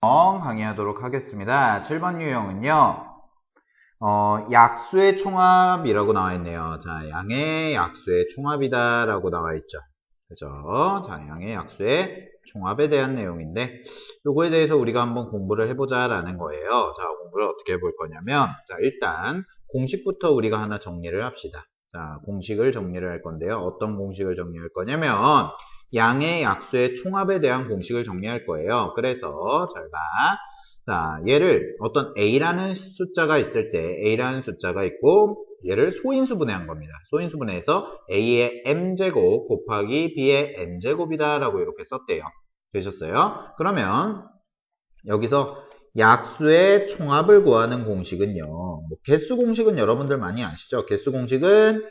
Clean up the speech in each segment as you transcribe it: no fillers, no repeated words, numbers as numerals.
강의하도록 하겠습니다. 7번 유형은요, 약수의 총합이라고 나와 있네요. 자, 양의 약수의 총합이다 라고 나와 있죠. 그죠? 자, 양의 약수의 총합에 대한 내용인데, 요거에 대해서 우리가 한번 공부를 해보자 라는 거예요. 자, 공부를 어떻게 해볼 거냐면, 자, 일단 공식부터 우리가 하나 정리를 합시다. 자, 공식을 정리를 할 건데요. 어떤 공식을 정리할 거냐면, 양의 약수의 총합에 대한 공식을 정리할 거예요. 그래서 잘 봐. 자, 얘를 어떤 A라는 숫자가 있을 때 A라는 숫자가 있고 얘를 소인수분해한 겁니다. 소인수분해해서 A의 m제곱 곱하기 B의 n제곱이다 라고 이렇게 썼대요. 되셨어요? 그러면 여기서 약수의 총합을 구하는 공식은요. 뭐 개수 공식은 여러분들 많이 아시죠? 개수 공식은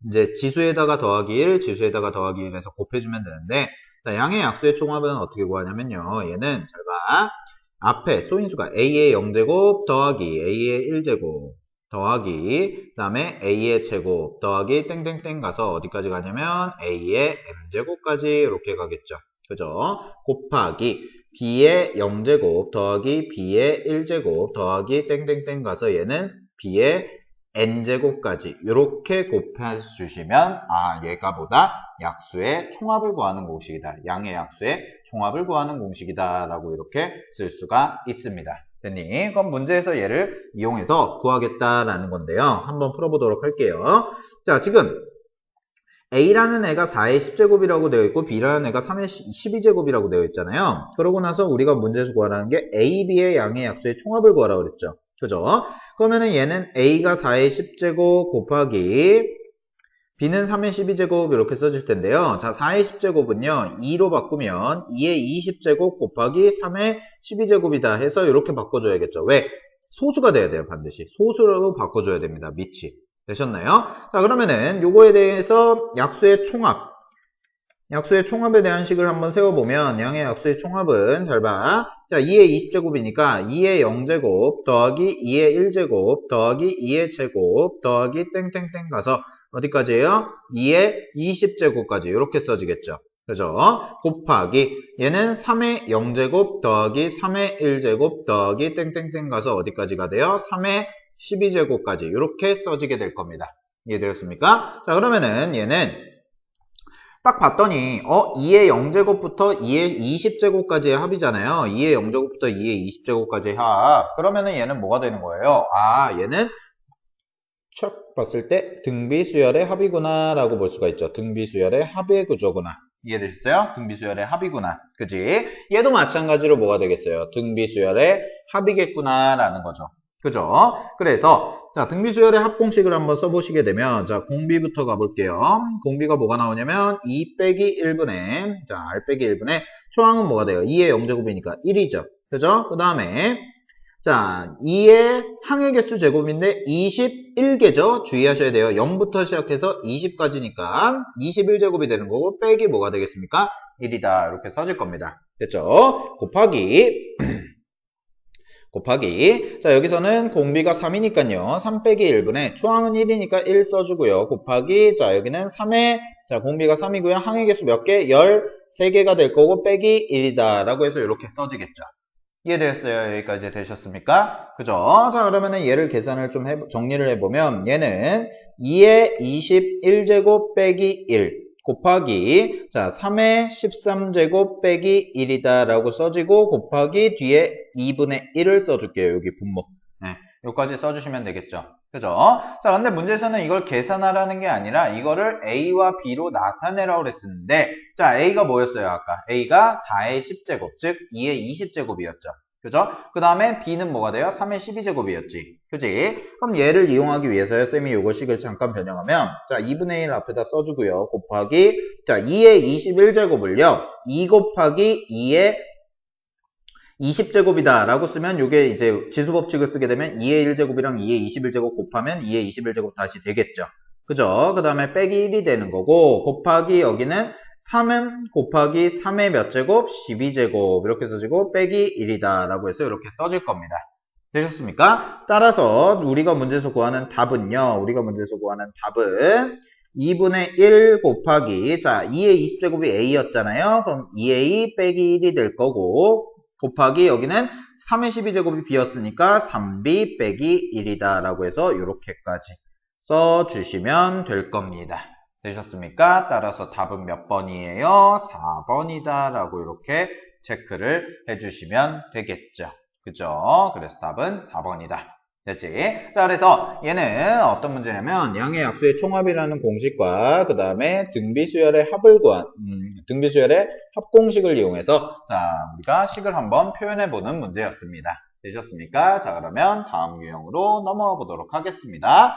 이제 지수에다가 더하기 1, 지수에다가 더하기 1에서 곱해주면 되는데, 자, 양의 약수의 총합은 어떻게 구하냐면요. 얘는 잘 봐. 앞에 소인수가 a의 0제곱 더하기 a의 1제곱 더하기 그 다음에 a의 제곱 더하기 땡땡땡 가서 어디까지 가냐면 a의 m제곱까지 이렇게 가겠죠. 그죠? 곱하기 b의 0제곱 더하기 b의 1제곱 더하기 땡땡땡 가서 얘는 b의 n제곱까지 이렇게 곱해주시면 얘가 보다 약수의 총합을 구하는 공식이다. 양의 약수의 총합을 구하는 공식이다 라고 이렇게 쓸 수가 있습니다. 됐니? 그럼 문제에서 얘를 이용해서 구하겠다라는 건데요. 한번 풀어보도록 할게요. 자, 지금 A라는 애가 4의 10제곱이라고 되어 있고 B라는 애가 3의 12제곱이라고 되어 있잖아요. 그러고 나서 우리가 문제에서 구하라는 게 A, B의 양의 약수의 총합을 구하라고 그랬죠. 그죠? 그러면은 얘는 A가 4의 10제곱 곱하기 B는 3의 12제곱 이렇게 써질 텐데요. 자, 4의 10제곱은요. 2로 바꾸면 2의 20제곱 곱하기 3의 12제곱이다 해서 이렇게 바꿔줘야겠죠. 왜? 소수가 돼야 돼요. 반드시. 소수로 바꿔줘야 됩니다. 밑이. 되셨나요? 자, 그러면은 요거에 대해서 약수의 총합에 대한 식을 한번 세워보면 양의 약수의 총합은 잘 봐. 자, 2의 20제곱이니까 2의 0제곱 더하기 2의 1제곱 더하기 2의 제곱 더하기 땡땡땡 가서 어디까지예요? 2의 20제곱까지 이렇게 써지겠죠. 그죠? 곱하기 얘는 3의 0제곱 더하기 3의 1제곱 더하기 땡땡땡 가서 어디까지가 돼요? 3의 12제곱까지 이렇게 써지게 될 겁니다. 이해되었습니까? 자, 그러면은 얘는 딱 봤더니 2의 0제곱부터 2의 20제곱까지의 합이잖아요. 2의 0제곱부터 2의 20제곱까지의 합. 그러면은 얘는 뭐가 되는 거예요? 얘는 척 봤을 때 등비수열의 합이구나 라고 볼 수가 있죠. 등비수열의 합의 구조구나. 이해되셨어요? 등비수열의 합이구나. 그지? 얘도 마찬가지로 뭐가 되겠어요? 등비수열의 합이겠구나 라는 거죠. 그죠? 그래서 자, 등비수열의 합공식을 한번 써보시게 되면 자, 공비부터 가볼게요. 공비가 뭐가 나오냐면 2 빼기 1분의 자, r 빼기 1분의 초항은 뭐가 돼요? 2의 0제곱이니까 1이죠. 그죠? 그 다음에 자, 2의 항의 개수 제곱인데 21개죠? 주의하셔야 돼요. 0부터 시작해서 20까지니까 21제곱이 되는 거고 빼기 뭐가 되겠습니까? 1이다. 이렇게 써질 겁니다. 됐죠? 곱하기 자, 여기서는 공비가 3이니까요. 3 빼기 1분의 초항은 1이니까 1 써주고요. 곱하기 자, 여기는 3의 자, 공비가 3이고요. 항의 개수 몇 개? 13개가 될 거고 빼기 1이다 라고 해서 이렇게 써지겠죠. 이해되었어요? 여기까지 되셨습니까? 그죠? 자, 그러면은 얘를 계산을 좀 정리를 해보면 얘는 2의 21제곱 빼기 1 곱하기 자 3의 13제곱 빼기 1이다 라고 써지고 곱하기 뒤에 2분의 1을 써줄게요. 여기 분모. 네, 여기까지 써주시면 되겠죠. 그죠? 자, 근데 문제에서는 이걸 계산하라는 게 아니라 이거를 A와 B로 나타내라고 그랬었는데 자, A가 뭐였어요? 아까 A가 4의 10제곱 즉 2의 20제곱이었죠. 그죠? 그 다음에 B는 뭐가 돼요? 3의 12제곱이었지. 그지? 그럼 얘를 이용하기 위해서요. 쌤이 요거식을 잠깐 변형하면 자, 2분의 1 앞에다 써주고요. 곱하기 자, 2의 21제곱을요. 2 곱하기 2의 20제곱이다 라고 쓰면 요게 이제 지수법칙을 쓰게 되면 2의 1제곱이랑 2의 21제곱 곱하면 2의 21제곱 다시 되겠죠. 그죠? 그 다음에 빼기 1이 되는 거고 곱하기 여기는 3은 곱하기 3의 몇 제곱? 12제곱 이렇게 써지고 빼기 1이다 라고 해서 이렇게 써질 겁니다. 되셨습니까? 따라서 우리가 문제에서 구하는 답은요. 2분의 1 곱하기 자 2의 20제곱이 A였잖아요. 그럼 2A 빼기 1이 될 거고 곱하기 여기는 3의 12제곱이 b였으니까 3b 빼기 1이다 라고 해서 이렇게까지 써주시면 될 겁니다. 되셨습니까? 따라서 답은 몇 번이에요? 4번이다 라고 이렇게 체크를 해주시면 되겠죠. 그죠? 그래서 답은 4번이다. 됐지? 자, 그래서 얘는 어떤 문제냐면 양의 약수의 총합이라는 공식과 그 다음에 등비수열의 등비수열의 합공식을 이용해서 자, 우리가 식을 한번 표현해보는 문제였습니다. 되셨습니까? 자, 그러면 다음 유형으로 넘어가 보도록 하겠습니다.